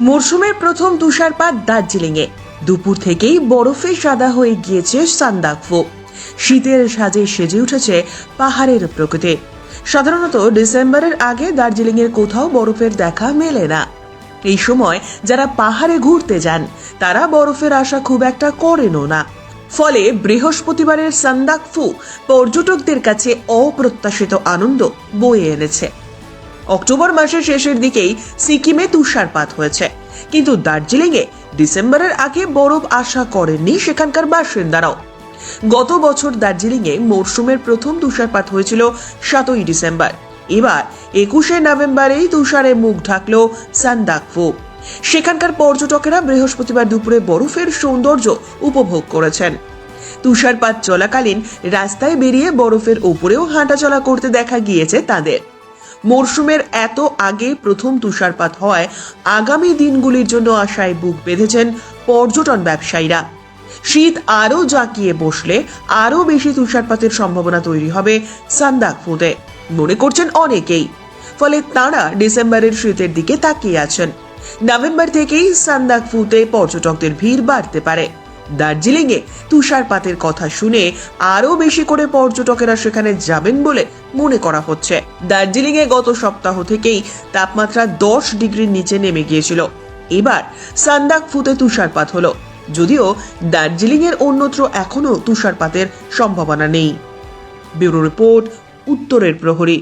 মরশুমের প্রথম তুষারপাত দার্জিলিংয়ে। দুপুর থেকেই বরফে সাদা হয়ে গিয়েছে সান্দাকফু। শীতের সাজে সেজে উঠেছে পাহাড়ের প্রকৃতি। সাধারণত ডিসেম্বরের আগে দার্জিলিংয়ের কোথাও বরফের দেখা মেলে না। এই সময় যারা পাহাড়ে ঘুরতে যান তারা বরফের আশা খুব একটা করেনও না। ফলে বৃহস্পতিবারের সান্দাকফু পর্যটকদের কাছে অপ্রত্যাশিত আনন্দ বয়ে এনেছে। অক্টোবর মাসের শেষের দিকেই সিকিমে তুষারপাত হয়েছে, কিন্তু দার্জিলিংয়ে ডিসেম্বরের আগে বরফ আশা করেননি সেখানকার বাসিন্দারাও। গত বছর দার্জিলিংয়ে মরশুমের প্রথম তুষারপাত হয়েছিল 7ই ডিসেম্বর। এবার 21শে নভেম্বরেই তুষারে মুখ ঢাকল সান্দাকফু। সেখানকার পর্যটকেরা বৃহস্পতিবার দুপুরে বরফের সৌন্দর্য উপভোগ করেছেন। তুষারপাত চলাকালীন রাস্তায় বেরিয়ে বরফের উপরেও হাঁটাচলা করতে দেখা গিয়েছে তাদের। মরশুমের এত আগে প্রথম তুষারপাত হওয়ায় আগামী দিনগুলির জন্য আশায় বুক বেঁধেছেন পর্যটন ব্যবসায়ীরা। শীত আরও জাঁকিয়ে বসলে আরও বেশি তুষারপাতের সম্ভাবনা তৈরি হবে সান্দাকফুতে মনে করছেন অনেকেই। ফলে তাঁরা ডিসেম্বরের শীতের দিকে তাকিয়ে আছেন। নভেম্বর থেকেই সান্দাকফুতে পর্যটকদের ভিড় বাড়তে পারে। দার্জিলিংয়ে তুষারপাতের কথা শুনে আরো বেশি করে পর্যটকেরা সেখানে যাবেন বলে মনে করা হচ্ছে। দার্জিলিংয়ে গত সপ্তাহ থেকেই তাপমাত্রা 10 ডিগ্রির নিচে নেমে গিয়েছিল। এবার সান্দাকফুতে তুষারপাত হলো, যদিও দার্জিলিংয়ের অন্যত্র এখনো তুষারপাতের সম্ভাবনা নেই। ব্যুরো রিপোর্ট, উত্তরের প্রহরী।